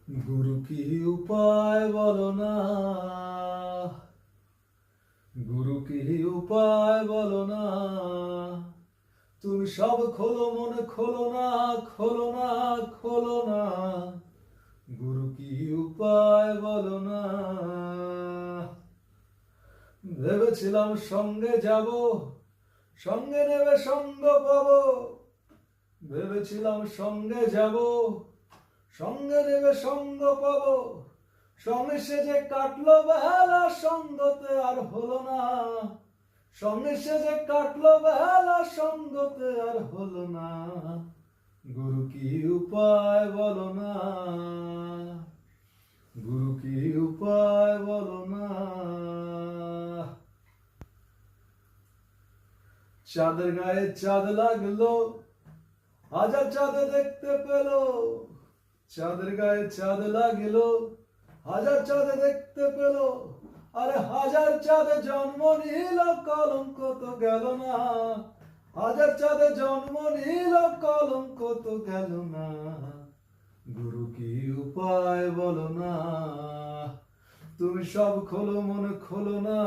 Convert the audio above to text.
গুরু কি উপায় বলো না, গুরু কি উপায় বলো না, তুমি সব খোলো মন খোলো না, খোলো না, খোলো না, গুরু কি উপায় বলো না। ভেবেছিলাম সঙ্গে যাব, সঙ্গে নেবে সঙ্গ পাবো, ভেবেছিলাম সঙ্গে যাব, সঙ্গে নেবে সঙ্গ পাবো, সঙ্গে সে যে কাটলো বেলা সঙ্গতে আর হলো না, সঙ্গে সে যে কাটলো বেলা সঙ্গতে আর হলো না, গুরু কি উপায় বলো না, গুরু কি উপায় বলো না। চাঁদের গায়ে চাঁদ লাগলো, হাজার চাঁদে দেখতে পেল, চাঁদের গায়ে চাঁদ লাগিলো, হাজার চাঁদে দেখতে পেল, আরে হাজার চাঁদে জন্ম নিল কলঙ্ক তো গেল না, হাজার চাঁদে জন্ম নিল কলঙ্ক তো গেল না, গুরু কি উপায় বলো না, তুমি সব খোলো মন খোলো না,